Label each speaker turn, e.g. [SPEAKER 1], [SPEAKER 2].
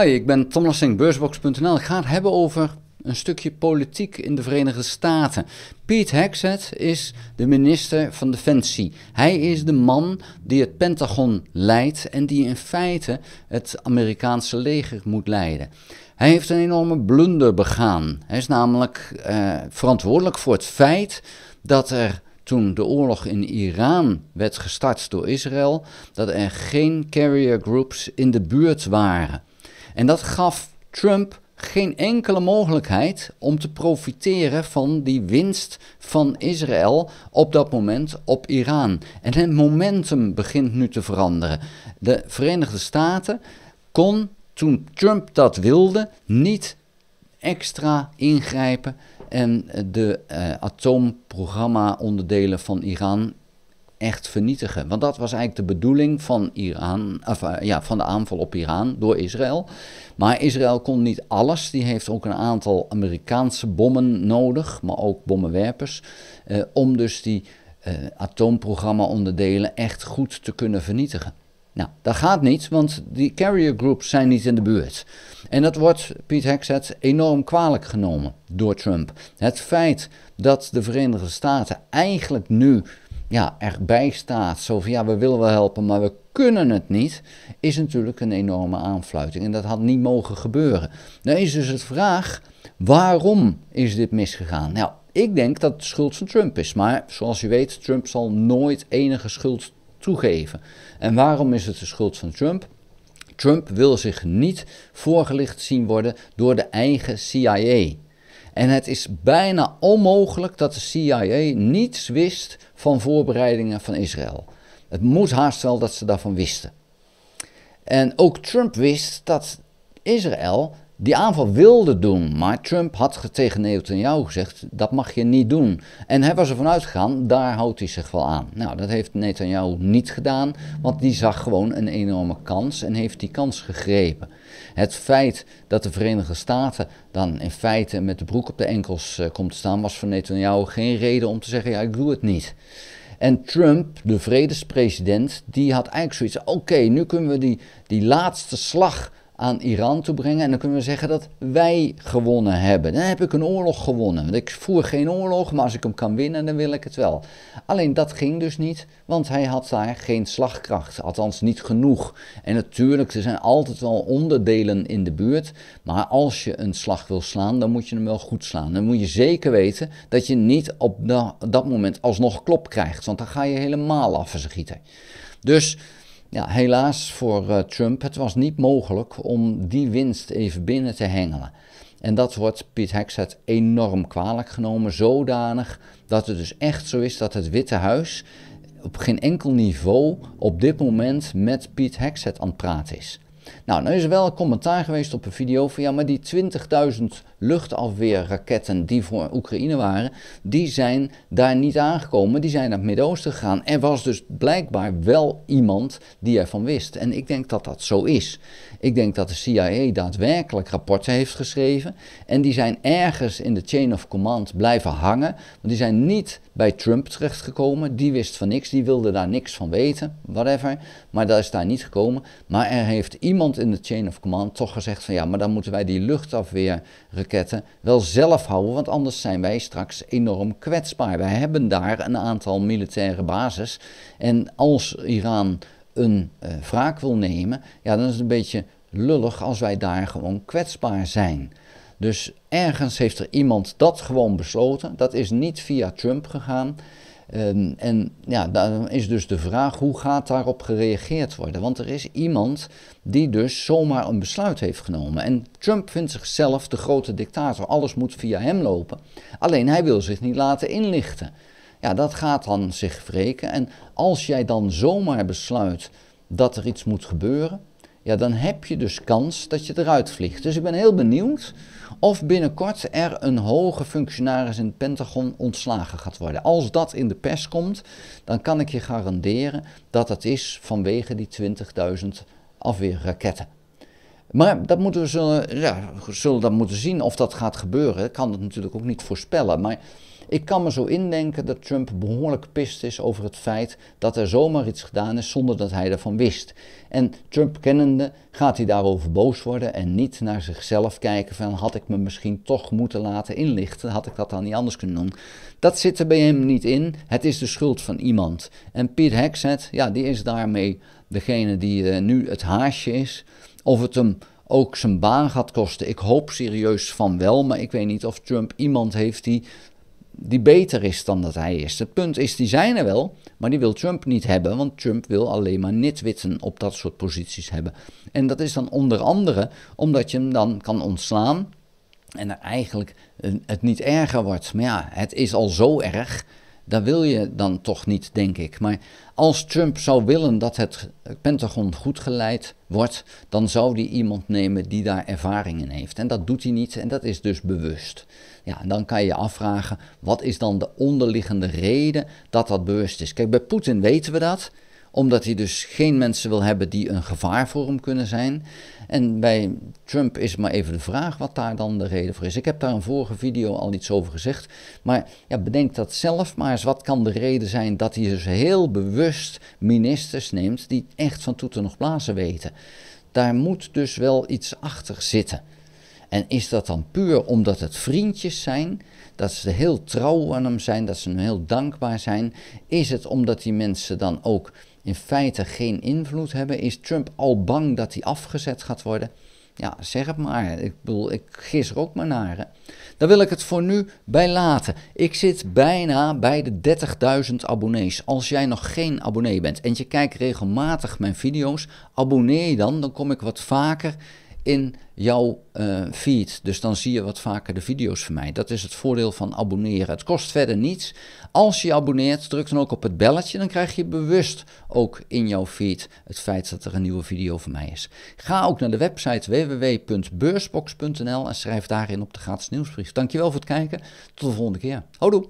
[SPEAKER 1] Hi, ik ben Tom Lassing, beursbox.nl. Ik ga het hebben over een stukje politiek in de Verenigde Staten. Pete Hegseth is de minister van Defensie. Hij is de man die het Pentagon leidt en die in feite het Amerikaanse leger moet leiden. Hij heeft een enorme blunder begaan. Hij is namelijk verantwoordelijk voor het feit dat er, toen de oorlog in Iran werd gestart door Israël, dat er geen carrier groups in de buurt waren. En dat gaf Trump geen enkele mogelijkheid om te profiteren van die winst van Israël op dat moment op Iran. En het momentum begint nu te veranderen. De Verenigde Staten kon, toen Trump dat wilde, niet extra ingrijpen en de atoomprogramma-onderdelen van Iran echt vernietigen. Want dat was eigenlijk de bedoeling van van de aanval op Iran door Israël. Maar Israël kon niet alles. Die heeft ook een aantal Amerikaanse bommen nodig, maar ook bommenwerpers, om dus die atoomprogramma-onderdelen echt goed te kunnen vernietigen. Nou, dat gaat niet, want die carrier groups zijn niet in de buurt. En dat wordt Pete Hegseth enorm kwalijk genomen door Trump. Het feit dat de Verenigde Staten eigenlijk nu erbij staat, zo van we willen wel helpen, maar we kunnen het niet, is natuurlijk een enorme aanfluiting. En dat had niet mogen gebeuren. Dan is dus de vraag, waarom is dit misgegaan? Nou, ik denk dat het de schuld van Trump is, maar zoals je weet, Trump zal nooit enige schuld toegeven. En waarom is het de schuld van Trump? Trump wil zich niet voorgelicht zien worden door de eigen CIA. En het is bijna onmogelijk dat de CIA niets wist van voorbereidingen van Israël. Het moet haast wel dat ze daarvan wisten. En ook Trump wist dat Israël die aanval wilde doen, maar Trump had tegen Netanyahu gezegd, dat mag je niet doen. En hij was ervan uitgegaan, daar houdt hij zich wel aan. Nou, dat heeft Netanyahu niet gedaan, want die zag gewoon een enorme kans en heeft die kans gegrepen. Het feit dat de Verenigde Staten dan in feite met de broek op de enkels komt te staan, was voor Netanyahu geen reden om te zeggen, ik doe het niet. En Trump, de vredespresident, die had eigenlijk zoiets, oké, nu kunnen we die laatste slag aan Iran toe brengen en dan kunnen we zeggen dat wij gewonnen hebben. Dan heb ik een oorlog gewonnen. Want ik voer geen oorlog, maar als ik hem kan winnen, dan wil ik het wel. Alleen dat ging dus niet, want hij had daar geen slagkracht, althans niet genoeg. En natuurlijk, er zijn altijd wel onderdelen in de buurt, maar als je een slag wil slaan, dan moet je hem wel goed slaan. Dan moet je zeker weten dat je niet op dat moment alsnog klop krijgt, want dan ga je helemaal afschieten. Dus helaas voor Trump, het was niet mogelijk om die winst even binnen te hengelen. En dat wordt Pete Hegseth enorm kwalijk genomen, zodanig dat het dus echt zo is dat het Witte Huis op geen enkel niveau op dit moment met Pete Hegseth aan het praten is. Nou, dan is er wel een commentaar geweest op een video van maar die 20.000 luchtafweerraketten die voor Oekraïne waren, die zijn daar niet aangekomen, die zijn naar het Midden-Oosten gegaan. Er was dus blijkbaar wel iemand die ervan wist. En ik denk dat dat zo is. Ik denk dat de CIA daadwerkelijk rapporten heeft geschreven en die zijn ergens in de chain of command blijven hangen, want die zijn niet bij Trump terechtgekomen, die wist van niks, die wilde daar niks van weten, whatever, maar dat is daar niet gekomen. Maar er heeft iemand in de chain of command toch gezegd van maar dan moeten wij die luchtafweerraketten wel zelf houden, want anders zijn wij straks enorm kwetsbaar. Wij hebben daar een aantal militaire bases en als Iran een wraak wil nemen, dan is het een beetje lullig als wij daar gewoon kwetsbaar zijn. Dus ergens heeft er iemand dat gewoon besloten. Dat is niet via Trump gegaan. Dan is dus de vraag, hoe gaat daarop gereageerd worden? Want er is iemand die dus zomaar een besluit heeft genomen. En Trump vindt zichzelf de grote dictator. Alles moet via hem lopen. Alleen hij wil zich niet laten inlichten. Dat gaat dan zich wreken. En als jij dan zomaar besluit dat er iets moet gebeuren, dan heb je dus kans dat je eruit vliegt. Dus ik ben heel benieuwd of binnenkort er een hoge functionaris in het Pentagon ontslagen gaat worden. Als dat in de pers komt, dan kan ik je garanderen dat het is vanwege die 20.000 afweerraketten. Maar dat zullen dat moeten zien of dat gaat gebeuren. Ik kan het natuurlijk ook niet voorspellen, maar Ik kan me zo indenken dat Trump behoorlijk pist is over het feit dat er zomaar iets gedaan is zonder dat hij ervan wist. En Trump kennende gaat hij daarover boos worden en niet naar zichzelf kijken van had ik me misschien toch moeten laten inlichten, had ik dat dan niet anders kunnen doen. Dat zit er bij hem niet in, het is de schuld van iemand. En Pete Hegseth, ja, die is daarmee degene die nu het haasje is. Of het hem ook zijn baan gaat kosten, ik hoop serieus van wel, maar ik weet niet of Trump iemand heeft die beter is dan dat hij is. Het punt is, die zijn er wel, maar die wil Trump niet hebben, want Trump wil alleen maar nitwitten op dat soort posities hebben. En dat is dan onder andere omdat je hem dan kan ontslaan en er eigenlijk het niet erger wordt. Maar ja, het is al zo erg, dat wil je dan toch niet, denk ik. Maar als Trump zou willen dat het Pentagon goed geleid wordt, dan zou hij iemand nemen die daar ervaring in heeft. En dat doet hij niet en dat is dus bewust. Ja, dan kan je je afvragen, wat is dan de onderliggende reden dat dat bewust is? Kijk, bij Poetin weten we dat, omdat hij dus geen mensen wil hebben die een gevaar voor hem kunnen zijn. En bij Trump is maar even de vraag wat daar dan de reden voor is. Ik heb daar een vorige video al iets over gezegd. Maar ja, bedenk dat zelf maar eens. Wat kan de reden zijn dat hij dus heel bewust ministers neemt die echt van toeten nog blazen weten? Daar moet dus wel iets achter zitten. En is dat dan puur omdat het vriendjes zijn, dat ze heel trouw aan hem zijn, dat ze hem heel dankbaar zijn? Is het omdat die mensen dan ook in feite geen invloed hebben? Is Trump al bang dat hij afgezet gaat worden? Ja, zeg het maar. Ik bedoel, ik gis er ook maar naar. Hè. Daar wil ik het voor nu bij laten. Ik zit bijna bij de 30.000 abonnees. Als jij nog geen abonnee bent en je kijkt regelmatig mijn video's, abonneer je dan kom ik wat vaker in jouw feed. Dus dan zie je wat vaker de video's van mij. Dat is het voordeel van abonneren. Het kost verder niets. Als je abonneert, druk dan ook op het belletje. Dan krijg je bewust ook in jouw feed het feit dat er een nieuwe video van mij is. Ga ook naar de website www.beursbox.nl en schrijf daarin op de gratis nieuwsbrief. Dankjewel voor het kijken. Tot de volgende keer. Houdoe!